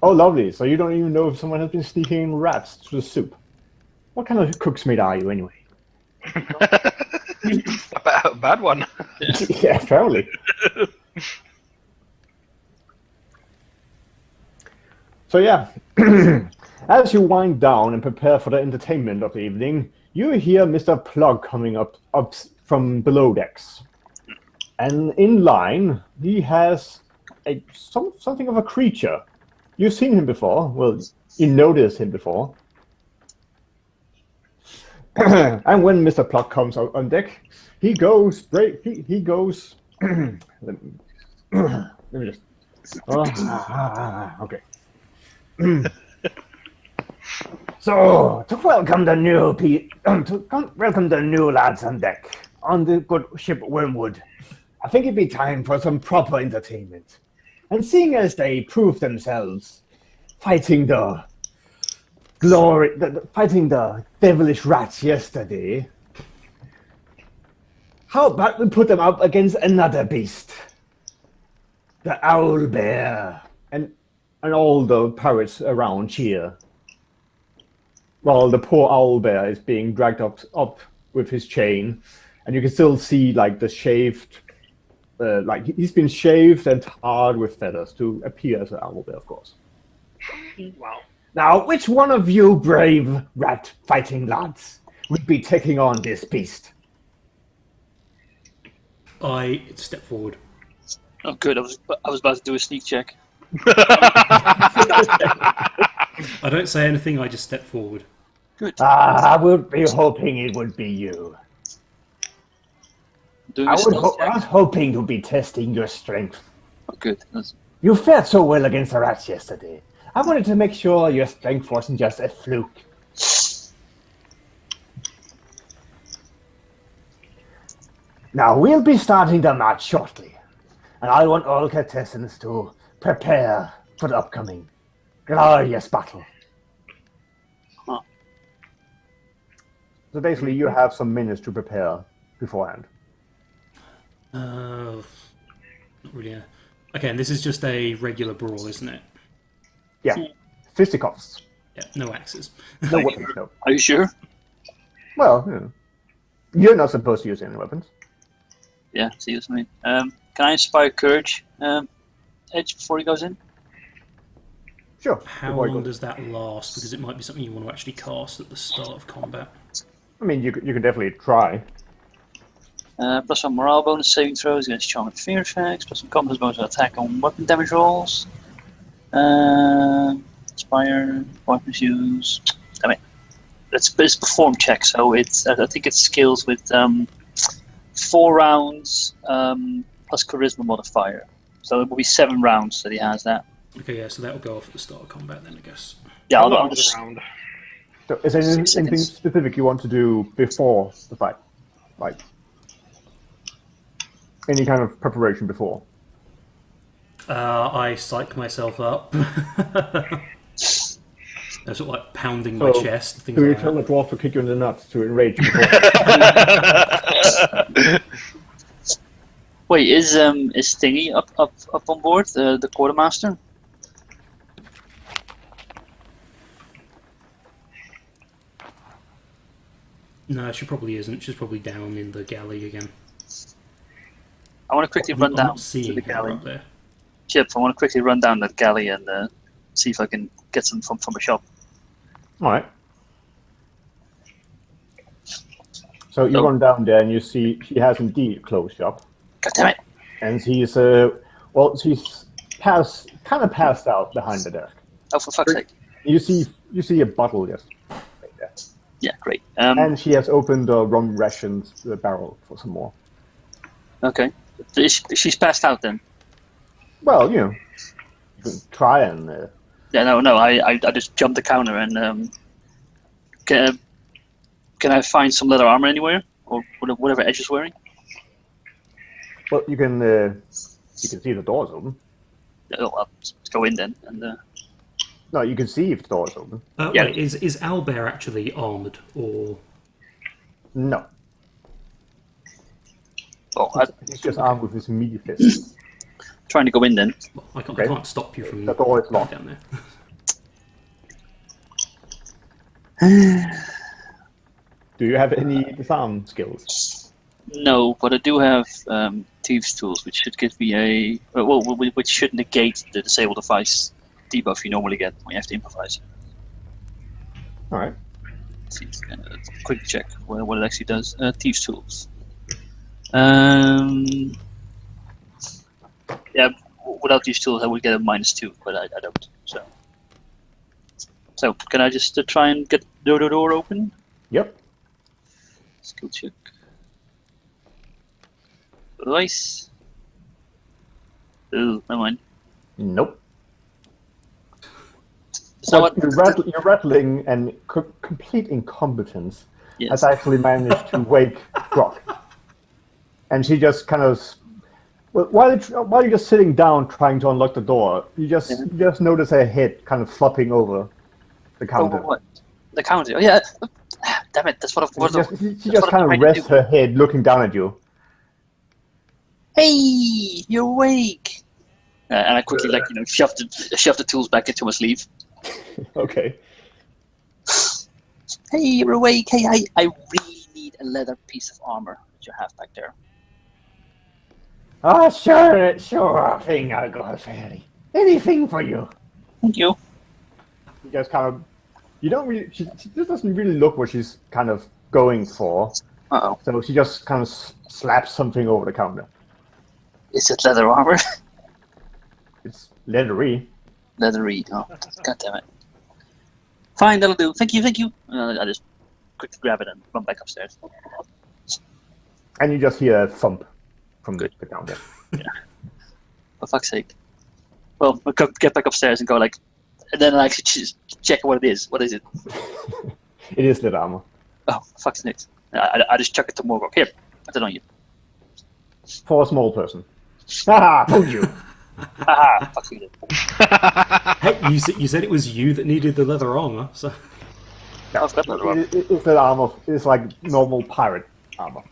Oh, lovely. So you don't even know if someone has been sneaking rats to the soup. What kind of cook's mate are you, anyway? A bad one. Yeah, apparently. So yeah, as you wind down and prepare for the entertainment of the evening, you hear Mr. Plug coming up from below decks. And in line, he has something of a creature. You've seen him before. Well, you noticed him before. And when Mr. Pluck comes out on deck, he goes straight. He goes. let me just. Okay. So to welcome the new lads on deck on the good ship Wormwood, I think it'd be time for some proper entertainment. And seeing as they proved themselves fighting the devilish rats yesterday, how about we put them up against another beast, the owl bear, and all the pirates around cheer. While the poor owl bear is being dragged up with his chain, and you can still see like the shaved, like he's been shaved and tarred with feathers to appear as an owl bear, of course. Wow. Now, which one of you brave rat fighting lads would be taking on this beast? I step forward. Oh, good. I was about to do a sneak check. I don't say anything. I just step forward. Good. I would be hoping it would be you. Doing I a stealth was check. hoping to be testing your strength. Oh, good. That's... You fared so well against the rats yesterday. I wanted to make sure your strength wasn't just a fluke. Now, we'll be starting the match shortly, and I want all contestants to prepare for the upcoming glorious battle. Huh. So basically, you have some minutes to prepare beforehand. Not really. Okay, and this is just a regular brawl, isn't it? Yeah, fisticuffs. Yeah, no axes. No weapons, no. Are you sure? Well, you know, you're not supposed to use any weapons. Yeah, see what I mean. Can I inspire courage, Edge, before he goes in? Sure. How before you long go. does that last? Because it might be something you want to actually cast at the start of combat. I mean, you can definitely try. Plus one morale bonus saving throws against charm and fear effects. Plus some combat bonus attack on weapon damage rolls. Inspire, weapons use. I mean, it's perform check, so it's I think it's skills with 4 rounds plus charisma modifier. So it will be 7 rounds that he has that. Okay, yeah, so that'll go off at the start of combat then, I guess. Yeah, I'll I'll go just around. So is there 6 anything seconds. specific you want to do before the fight? Like, any kind of preparation before? I psych myself up. Sort of like pounding my So, chest, things Do you like tell that. the dwarf to kick you in the nuts to enrage you before? wait. Is Stingy up on board the quartermaster? No, she probably isn't. She's probably down in the galley again. I want to quickly I'm run not down to seeing the her galley. up there. Chip, I want to quickly run down that galley and see if I can get some from a shop. Alright. So you So- run down there and you see she has indeed closed shop. God damn it! And she's, she's kind of passed out behind the desk. Oh, for fuck's sake! You see a bottle just right there. Yeah, great. And she has opened the rum rations barrel for some more. Okay, she's passed out then. Well, you can try and... Yeah, no. I just jumped the counter and can I find some leather armor anywhere or whatever Edge is wearing? well, you can see the door's open. Yeah, well, let's go in then. And No, you can see if the door's open. Yeah. Wait, is Owlbear actually armoured, or... No, he's just armed with his meaty fists. trying to go in then. Well, I Okay. can't stop you from The door is going locked. down there. Do you have any disarm skills? No, but I do have thieves' tools, which should give me which should negate the disable device debuff you normally get when you have to improvise. Alright. Let's see, quick check what it actually does. Thieves' tools. Yeah, without these tools, I would get a -2, but I don't. So can I just try and get the door open? Yep. Skill check. Device. Ooh, never mind. Nope. So But your rattling and complete incompetence has Yes. actually managed to wake Brock. And she just kind of, while you're just sitting down trying to unlock the door, you just notice her head kind of flopping over the counter. Oh, what? The counter. Oh yeah. Damn it! That's what She just kind of rests her head, looking down at you. Hey, you're awake. And I quickly, shove the tools back into my sleeve. Okay. Hey, you're awake. Hey, I really need a leather piece of armor that you have back there. Ah, sure thing, I'll go Fairy. Anything for you. Thank you. You just kind of, you don't really, she just doesn't really look what she's kind of going for. Uh-oh. So she just kind of slaps something over the counter. Is it leather armor? It's leathery. Leathery. Oh, god damn it. Fine, that'll do. Thank you. I just quickly grab it and run back upstairs. And you just hear a thump from the counter. Yeah. For fuck's sake. Well, I'll get back upstairs and go and then I actually check what it is. What is it? It is leather armor. Oh, fuck's sake. I just chuck it to Morgok. Here, I don't know you. For a small person. Haha, told you. Haha, fuck you. Hey, you said it was you that needed the leather armor, so... No, I've got leather armor. It's leather armor. It's like normal pirate armor.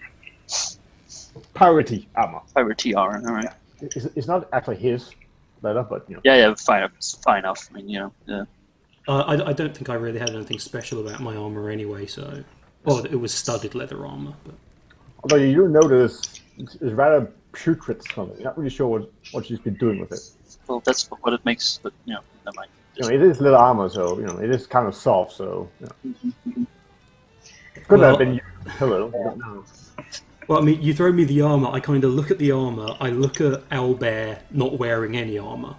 Piratey armor. Pirate TR, alright. It's not actually his leather, but you know. Yeah, fine enough. I mean, yeah. I don't think I really had anything special about my armor anyway, so... Well, it was studded leather armor, but... Although you do notice it's rather putrid smelling. You're not really sure what she's been doing with it. Well, that's what it makes, but, never mind. It is leather armor, so, it is kind of soft, so, It could have been your pillow, I don't know. Well, I mean, you throw me the armor, I kind of look at the armor, I look at Owlbear not wearing any armor,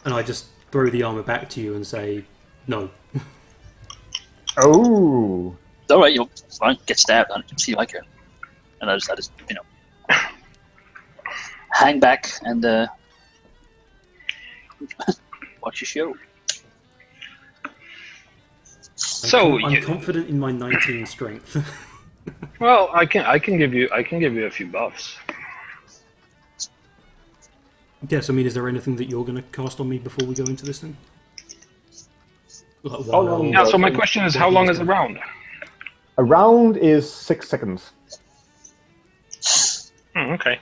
and I just throw the armor back to you and say, no. Oh! Alright, you'll fine, get stabbed, I see you like it. And I just hang back and watch your show. So I'm confident in my 19 strength. well, I can give you a few buffs. Yes, I mean, is there anything that you're going to cast on me before we go into this thing? Yeah. So my question is, how long is the round? A round is 6 seconds. Okay.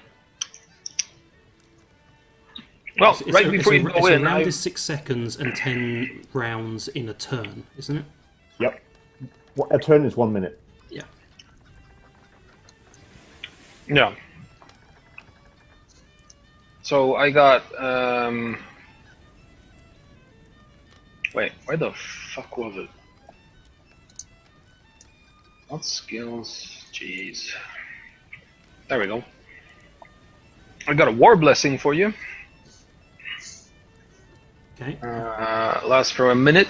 Well, before you go in, a round is 6 seconds and 10 rounds in a turn, isn't it? Yep. A turn is 1 minute. Yeah. Yeah. So I got wait, where the fuck was it? What skills? Jeez. There we go. I got a war blessing for you. Okay. Lasts for a minute.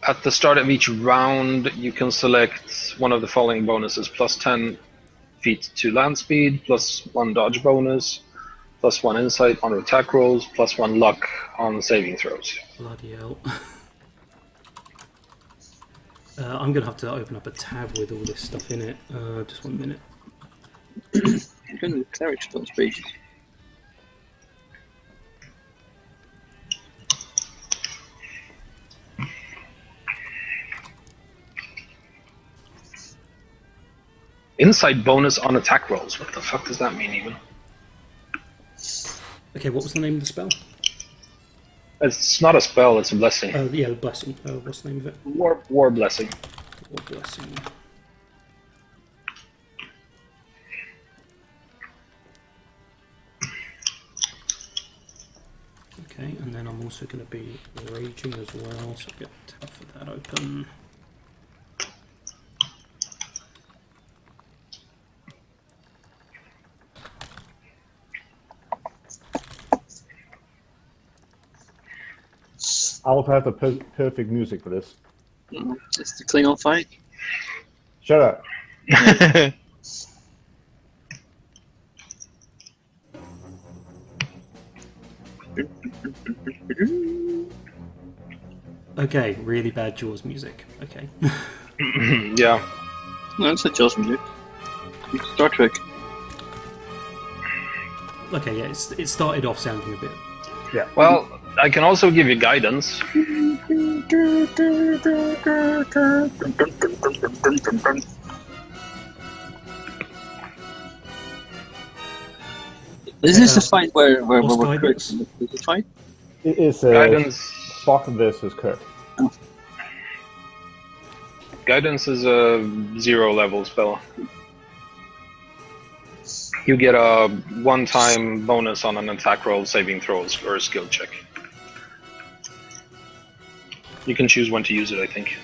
At the start of each round, you can select one of the following bonuses: plus 10 feet to land speed, plus 1 dodge bonus, plus 1 insight on attack rolls, plus 1 luck on saving throws. Bloody hell. I'm going to have to open up a tab with all this stuff in it. Just 1 minute. Cleric spells, please. Insight bonus on attack rolls. What the fuck does that mean, even? Okay, what was the name of the spell? It's not a spell, it's a blessing. Yeah, the blessing. What's the name of it? War blessing. War blessing. Okay, and then I'm also going to be raging as well, so get tab for that open. I also have the perfect music for this. It's the Klingon fight. Shut up. Okay, really bad Jaws music. Okay. Yeah. No, it's not Jaws music. Star Trek. Okay, yeah, it started off sounding a bit. Yeah. Well, I can also give you guidance. Is this the fight where what's we're guidance? Kirk? Is the fight? It is Guidance. Spock versus Kirk. Guidance is a 0 level spell. You get a one-time bonus on an attack roll, saving throws, or a skill check. You can choose when to use it, I think.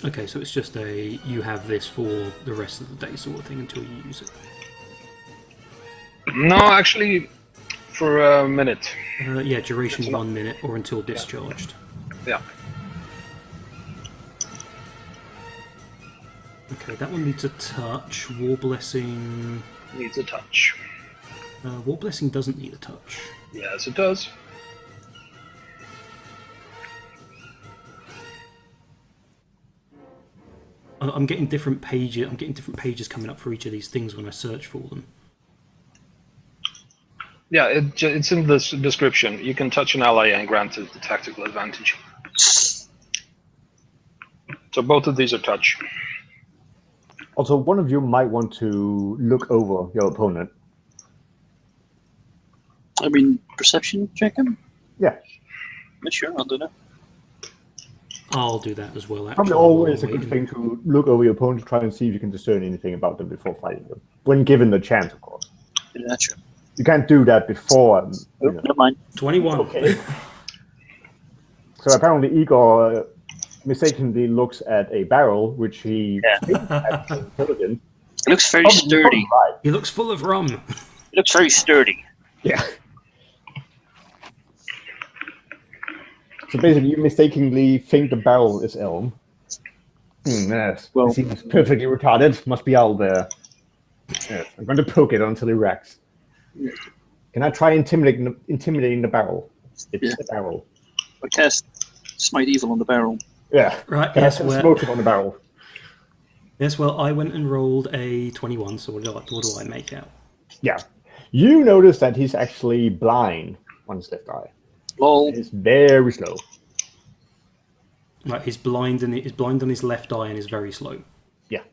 Okay, so it's just a you have this for the rest of the day sort of thing until you use it. No, actually, for a minute. Yeah, duration 1 minute or until discharged. Yeah. Okay, that one needs a touch. War Blessing. Needs a touch. War Blessing doesn't need a touch. Yes, it does. I'm getting different pages. I'm getting different pages coming up for each of these things when I search for them. Yeah, it's in the description. You can touch an ally and grant it the tactical advantage. So both of these are touch. Also, one of you might want to look over your opponent. I mean, perception check him? Yeah. Yeah, sure, I'll do that. I'll do that as well. Actually, Probably always a good thing to look over your opponent to try and see if you can discern anything about them before fighting them. When given the chance, of course. Yeah, that's true. You can't do that before. Oh, never mind. 21. Okay. So apparently Igor mistakenly looks at a barrel, which he thinks has intelligence. It looks very sturdy. Right. He looks full of rum. It looks very sturdy. Yeah. So basically, you mistakenly think the barrel is Elm. Yes. Well- It seems perfectly retarded. Must be out there. Yes. I'm going to poke it until it wrecks. Can I try intimidating the barrel? It's a barrel. I cast Smite Evil on the barrel. Yeah. Right, Can I yes, well, smoke it on the barrel? yes, well, I went and rolled a 21, so what do I make out? Yeah. You notice that he's actually blind on his left eye. Lol. It's very slow. Right, he's blind on his left eye and is very slow. Yeah.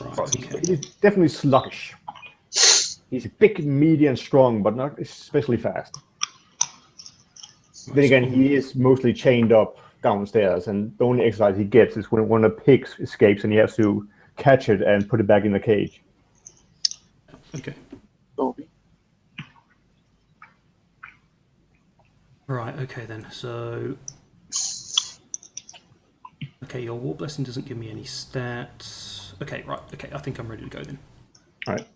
Right, He's okay. definitely sluggish. He's big, medium, strong, but not especially fast. Then again, he is mostly chained up downstairs, and the only exercise he gets is when one of the pigs escapes and he has to catch it and put it back in the cage. Okay. Dolby. Right, okay then, so... Okay, your War Blessing doesn't give me any stats. Okay, right, okay, I think I'm ready to go then. All right.